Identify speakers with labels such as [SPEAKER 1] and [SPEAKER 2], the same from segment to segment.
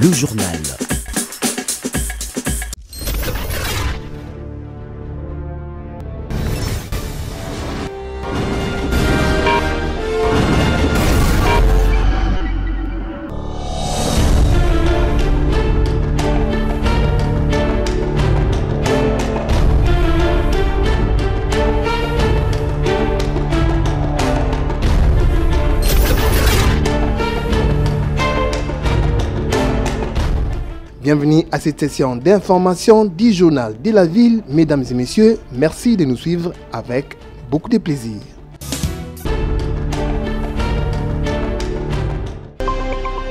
[SPEAKER 1] le journal.
[SPEAKER 2] Bienvenue à cette session d'information du journal de la ville. Mesdames et messieurs, merci de nous suivre avec beaucoup de plaisir.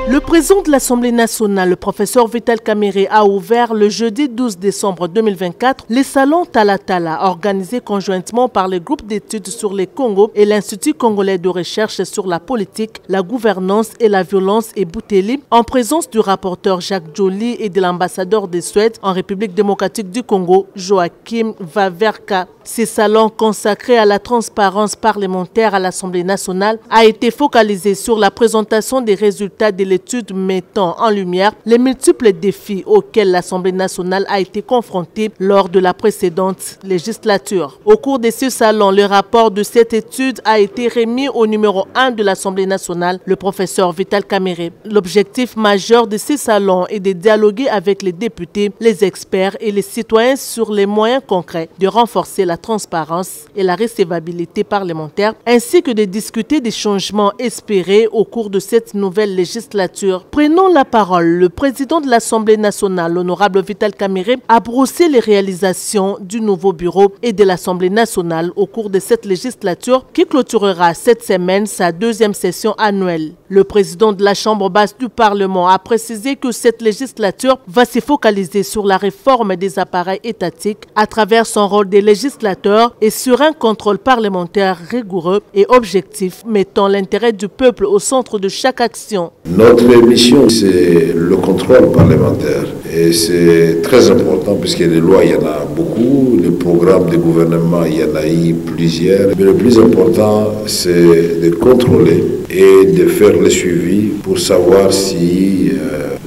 [SPEAKER 3] Le président de l'Assemblée nationale, le professeur Vital Kamerhe, a ouvert le jeudi 12 décembre 2024 les salons Tala Tala, organisés conjointement par le groupe d'études sur les Congo et l'Institut congolais de recherche sur la politique, la gouvernance et la violence et Bouteli, en présence du rapporteur Jacques Joly et de l'ambassadeur de Suède en République démocratique du Congo, Joachim Waverka. Ces salons consacrés à la transparence parlementaire à l'Assemblée nationale a été focalisé sur la présentation des résultats de l'étude mettant en lumière les multiples défis auxquels l'Assemblée nationale a été confrontée lors de la précédente législature. Au cours de ce salon, le rapport de cette étude a été remis au numéro 1 de l'Assemblée nationale, le professeur Vital Kamerhe. L'objectif majeur de ces salons est de dialoguer avec les députés, les experts et les citoyens sur les moyens concrets de renforcer la transparence et la recevabilité parlementaire, ainsi que de discuter des changements espérés au cours de cette nouvelle législature. Prenons la parole. Le président de l'Assemblée nationale, l'honorable Vital Kamerhe, a brossé les réalisations du nouveau bureau et de l'Assemblée nationale au cours de cette législature qui clôturera cette semaine sa deuxième session annuelle. Le président de la Chambre basse du Parlement a précisé que cette législature va se focaliser sur la réforme des appareils étatiques à travers son rôle de législateur et sur un contrôle parlementaire rigoureux et objectif, mettant l'intérêt du peuple au centre de chaque action.
[SPEAKER 4] Notre mission, c'est le contrôle parlementaire. Et c'est très important puisque les lois, il y en a beaucoup. Les programmes de gouvernement, il y en a eu plusieurs. Mais le plus important, c'est de contrôler et de faire le suivi pour savoir si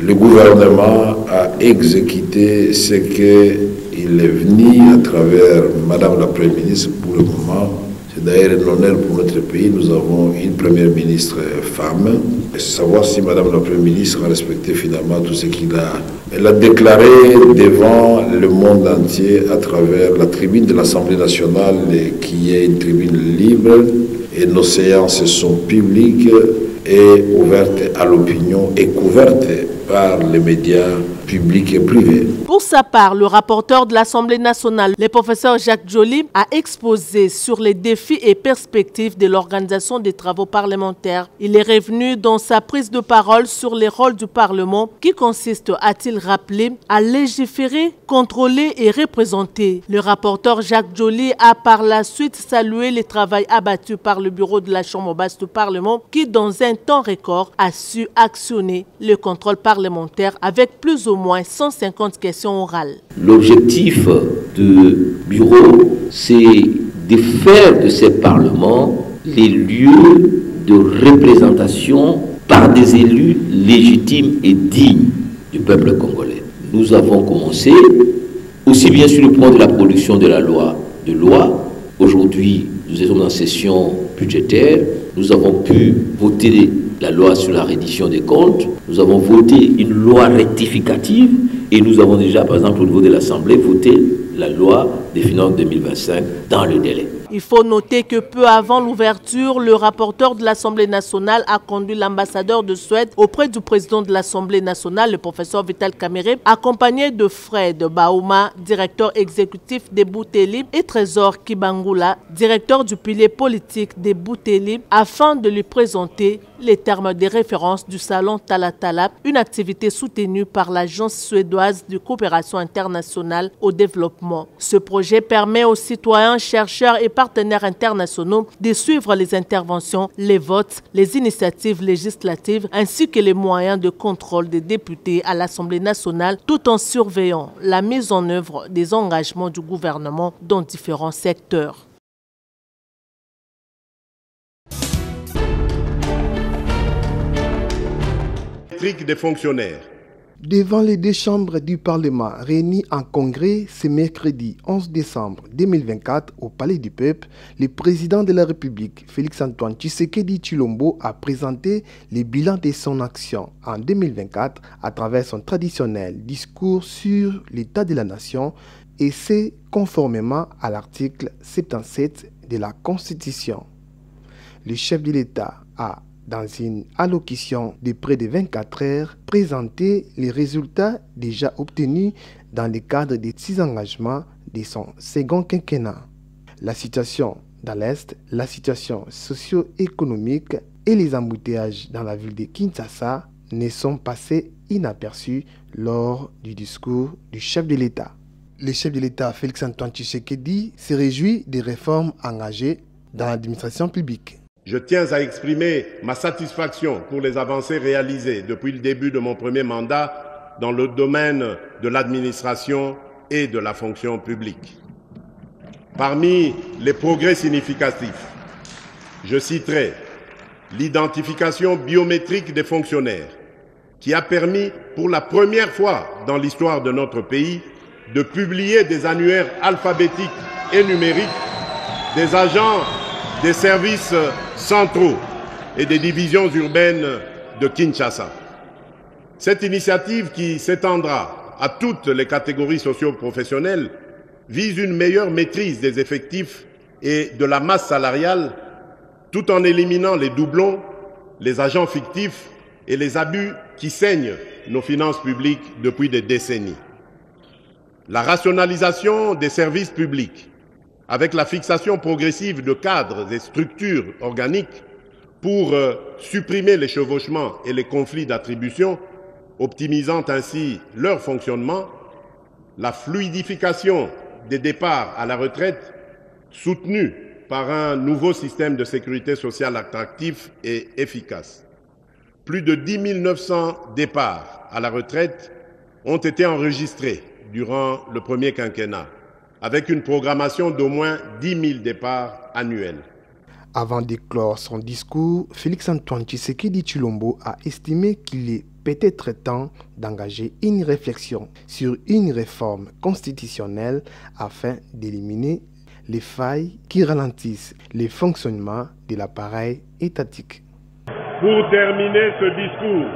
[SPEAKER 4] le gouvernement a exécuté ce qu'il est venu à travers Madame la Première ministre pour le moment. C'est d'ailleurs un honneur pour notre pays. Nous avons une Première ministre femme. Et savoir si Madame la Première ministre a respecté finalement tout ce qu'elle a déclaré devant le monde entier à travers la tribune de l'Assemblée nationale qui est une tribune libre et nos séances sont publiques et ouvertes à l'opinion et couvertes par les médias publics et privés.
[SPEAKER 3] Pour sa part, le rapporteur de l'Assemblée nationale, le professeur Jacques Joly, a exposé sur les défis et perspectives de l'organisation des travaux parlementaires. Il est revenu dans sa prise de parole sur les rôles du Parlement qui consiste, a-t-il rappelé, à légiférer, contrôler et représenter. Le rapporteur Jacques Joly a par la suite salué le travail abattu par le bureau de la Chambre basse du Parlement qui, dans un temps record, a su actionner le contrôle parlementaire avec plus ou moins 150 questions orales.
[SPEAKER 5] L'objectif du bureau, c'est de faire de ces parlements les lieux de représentation par des élus légitimes et dignes du peuple congolais. Nous avons commencé aussi bien sur le point de la production de la loi. Aujourd'hui, nous sommes en session budgétaire. Nous avons pu voter la loi sur la reddition des comptes. Nous avons voté une loi rectificative et nous avons déjà, par exemple, au niveau de l'Assemblée, voté la loi des finances 2025 dans le délai.
[SPEAKER 3] Il faut noter que peu avant l'ouverture, le rapporteur de l'Assemblée nationale a conduit l'ambassadeur de Suède auprès du président de l'Assemblée nationale, le professeur Vital Kamerhe, accompagné de Fred Bauma, directeur exécutif des Bouteli, et Trésor Kibangula, directeur du pilier politique des Bouteli, afin de lui présenter les termes de référence du salon Tala Tala, une activité soutenue par l'Agence suédoise de coopération internationale au développement. Ce projet permet aux citoyens, chercheurs et partenaires internationaux de suivre les interventions, les votes, les initiatives législatives ainsi que les moyens de contrôle des députés à l'Assemblée nationale tout en surveillant la mise en œuvre des engagements du gouvernement dans différents secteurs.
[SPEAKER 6] Des fonctionnaires.
[SPEAKER 2] Devant les deux chambres du Parlement réunies en congrès ce mercredi 11 décembre 2024 au Palais du Peuple, le président de la République, Félix-Antoine Tshisekedi Tshilombo, a présenté le bilan de son action en 2024 à travers son traditionnel discours sur l'état de la nation, et c'est conformément à l'article 77 de la Constitution. Le chef de l'État a, dans une allocution de près de 24 heures, présenté les résultats déjà obtenus dans le cadre des 6 engagements de son second quinquennat. La situation dans l'Est, la situation socio-économique et les embouteillages dans la ville de Kinshasa ne sont passés inaperçus lors du discours du chef de l'État. Le chef de l'État, Félix-Antoine Tshisekedi, se réjouit des réformes engagées dans l'administration publique.
[SPEAKER 1] Je tiens à exprimer ma satisfaction pour les avancées réalisées depuis le début de mon premier mandat dans le domaine de l'administration et de la fonction publique. Parmi les progrès significatifs, je citerai l'identification biométrique des fonctionnaires, qui a permis pour la première fois dans l'histoire de notre pays de publier des annuaires alphabétiques et numériques des agents des services centraux et des divisions urbaines de Kinshasa. Cette initiative, qui s'étendra à toutes les catégories socio-professionnelles, vise une meilleure maîtrise des effectifs et de la masse salariale, tout en éliminant les doublons, les agents fictifs et les abus qui saignent nos finances publiques depuis des décennies. La rationalisation des services publics, avec la fixation progressive de cadres et structures organiques pour supprimer les chevauchements et les conflits d'attribution, optimisant ainsi leur fonctionnement, la fluidification des départs à la retraite, soutenue par un nouveau système de sécurité sociale attractif et efficace. Plus de 10 900 départs à la retraite ont été enregistrés durant le premier quinquennat, avec une programmation d'au moins 10 000 départs annuels.
[SPEAKER 2] Avant de clore son discours, Félix-Antoine Tshisekedi Tshilombo a estimé qu'il est peut-être temps d'engager une réflexion sur une réforme constitutionnelle afin d'éliminer les failles qui ralentissent le fonctionnement de l'appareil étatique.
[SPEAKER 1] Pour terminer ce discours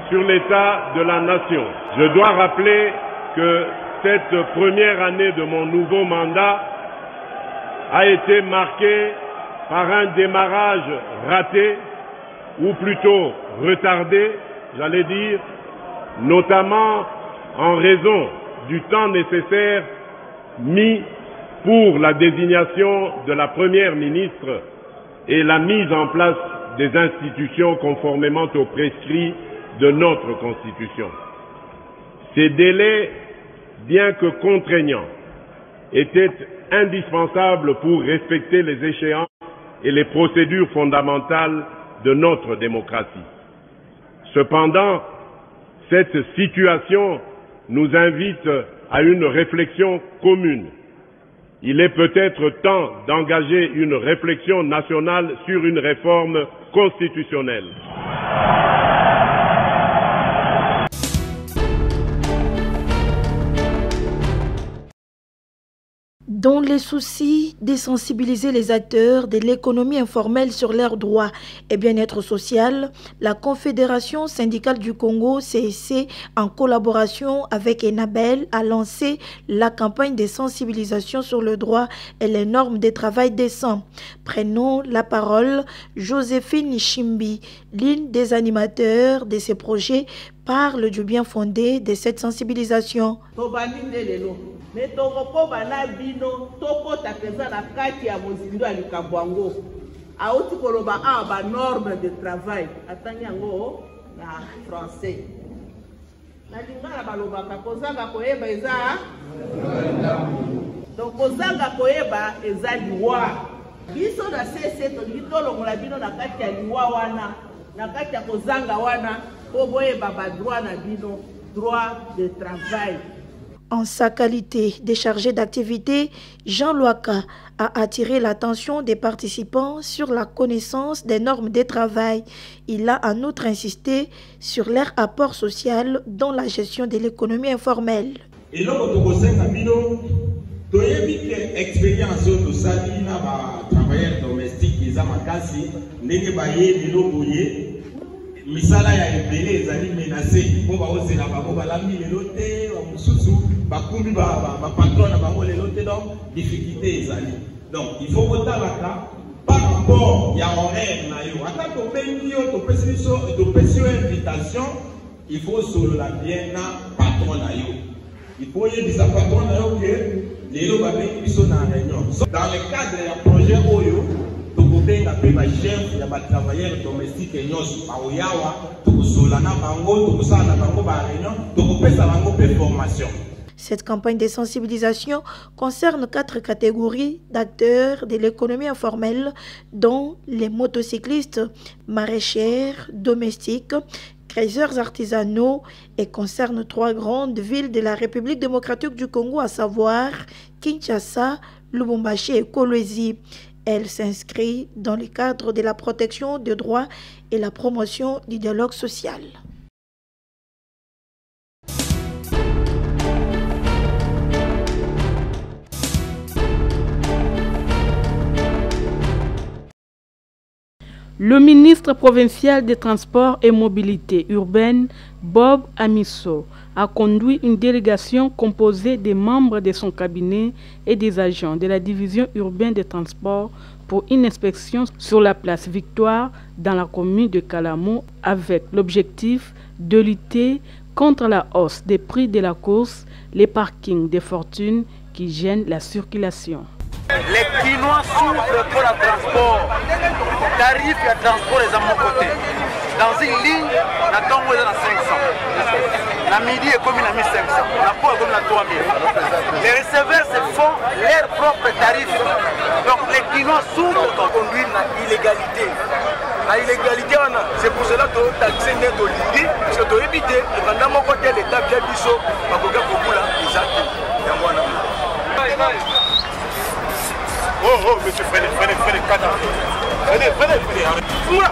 [SPEAKER 1] sur l'état de la nation, je dois rappeler que cette première année de mon nouveau mandat a été marquée par un démarrage raté, ou plutôt retardé, j'allais dire, notamment en raison du temps nécessaire mis pour la désignation de la première ministre et la mise en place des institutions conformément aux prescrits de notre Constitution. Ces délais, bien que contraignants, étaient indispensables pour respecter les échéances et les procédures fondamentales de notre démocratie. Cependant, cette situation nous invite à une réflexion commune. Il est peut-être temps d'engager une réflexion nationale sur une réforme constitutionnelle.
[SPEAKER 6] Dans les soucis de sensibiliser les acteurs de l'économie informelle sur leurs droits et bien-être social, la Confédération syndicale du Congo, CSC, en collaboration avec Enabel, a lancé la campagne de sensibilisation sur le droit et les normes de travail décent. Prenons la parole Joséphine Chimbi, l'une des animateurs de ces projets, parle du bien fondé de cette sensibilisation.
[SPEAKER 7] Mais toko bana bino toko takeza na kati ya mozindo alikabwango auti koloba ba norme de travail atanyango na français na lingala baloba ka kozanga koyeba eza donc kozanga koyeba eza liwa biso na sese to litolongola bino na kati ya liwa wana na kati ya kozanga wana po boyeba ba droit na bino droit de travail.
[SPEAKER 6] En sa qualité de chargé d'activité, Jean Loaka a attiré l'attention des participants sur la connaissance des normes de travail. Il a en outre insisté sur leur apport social dans la gestion de l'économie informelle.
[SPEAKER 8] Et là, expérience de sali na ba travailleurs domestiques ils ont makasi ndenge baye lelo boye misala ya ebele ezali menacé po ba ozela bango balami lelo te wa mususu bakumbi ba patron na bango lelo te donc difficulté ezali donc il faut kotalaka par rapport ya horaire na yo ata to bengi yo to pesi invitation il faut solo la bien na patron na yo il faut y des patrons na yo que les lots dans le cadre du projet Oyo, tu peux ma chef, il y a des travailleurs domestiques et nous, formation.
[SPEAKER 6] Cette campagne de sensibilisation concerne 4 catégories d'acteurs de l'économie informelle, dont les motocyclistes, maraîchères, domestiques, créateurs artisanaux et concerne 3 grandes villes de la République démocratique du Congo, à savoir Kinshasa, Lubumbashi et Kolwezi. Elle s'inscrit dans le cadre de la protection des droits et la promotion du dialogue social.
[SPEAKER 9] Le ministre provincial des Transports et Mobilité urbaine, Bob Amisso, a conduit une délégation composée des membres de son cabinet et des agents de la division urbaine des transports pour une inspection sur la place Victoire dans la commune de Kalamo avec l'objectif de lutter contre la hausse des prix de la course, les parkings des fortunes qui gênent la circulation.
[SPEAKER 10] Les Quinois souffrent pour le transport. Tarif de transport est à mon côté. Dans une ligne, la tombe est à 500. La midi est comme à 1500. La peau est comme à 3000. Les receveurs se font leur propre tarif. Donc les Quinois souffrent pour conduire l'illégalité. La illégalité, c'est pour cela que tu as taxé net au Lindi. Parce que tu as évité. Et pendant mon côté, l'État qui a dit ça, ma coca pour là, ils activent. Oh, monsieur, venez, cadavre. Venez. Oula!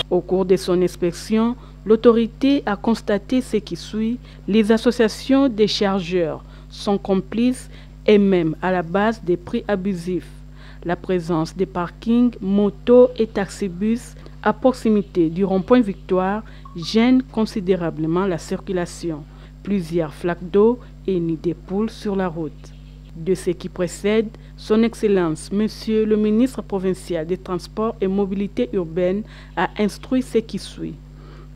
[SPEAKER 9] Au cours de son inspection, l'autorité a constaté ce qui suit. Les associations des chargeurs sont complices et même à la base des prix abusifs. La présence des parkings, motos et taxibus à proximité du rond-point Victoire gêne considérablement la circulation. Plusieurs flaques d'eau et nids de poules sur la route. De ce qui précède, son Excellence, Monsieur le ministre provincial des Transports et Mobilité urbaine, a instruit ce qui suit.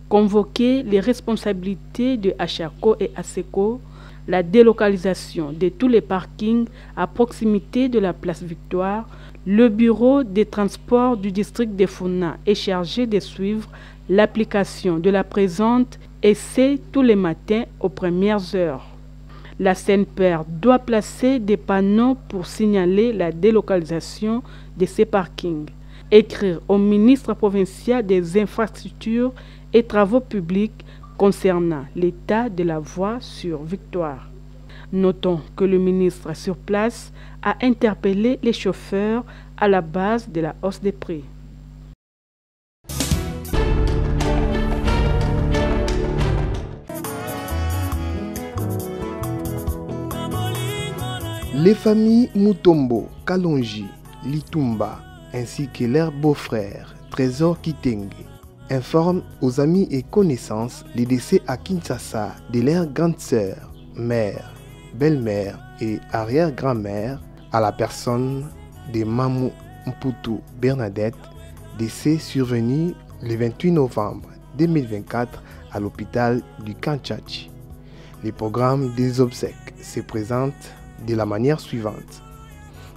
[SPEAKER 9] Convoquer les responsabilités de HACO et ASECO, la délocalisation de tous les parkings à proximité de la place Victoire. Le bureau des transports du district de Funa est chargé de suivre l'application de la présente et c'est tous les matins aux premières heures. La CNPR doit placer des panneaux pour signaler la délocalisation de ces parkings. Écrire au ministre provincial des infrastructures et travaux publics concernant l'état de la voie sur Victoire. Notons que le ministre sur place a interpellé les chauffeurs à la base de la hausse des prix.
[SPEAKER 2] Les familles Mutombo, Kalonji, Litumba, ainsi que leurs beaux-frères, Trésor Kitenge, informent aux amis et connaissances les décès à Kinshasa de leurs grandes sœurs, mères, belle-mère et arrière-grand-mère à la personne de Mamou Mputu Bernadette, décès survenu le 28 novembre 2024 à l'hôpital du Kanchachi. Le programme des obsèques se présente de la manière suivante.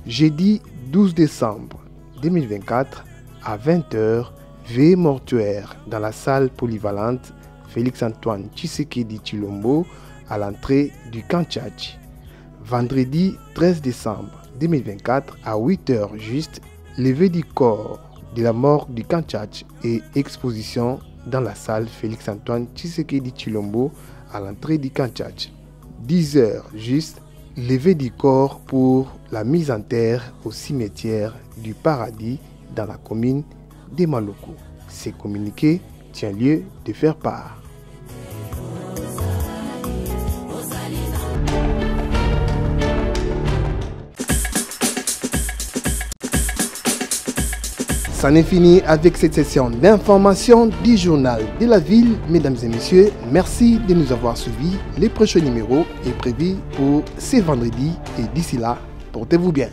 [SPEAKER 2] Jeudi 12 décembre 2024 à 20h, veillée mortuaire dans la salle polyvalente Félix-Antoine Tshisekedi Tshilombo à l'entrée du Kanchachi. Vendredi 13 décembre 2024 à 8h juste, levée du corps de la mort du Kantchach et exposition dans la salle Félix-Antoine Tshisekedi Tshilombo à l'entrée du Kantchach. 10h juste, levée du corps pour la mise en terre au cimetière du Paradis dans la commune de Maloko. Ce communiqué tient lieu de faire part. C'en est fini avec cette session d'information du journal de la ville. Mesdames et messieurs, merci de nous avoir suivis. Le prochain numéro est prévu pour ce vendredi et d'ici là, portez-vous bien.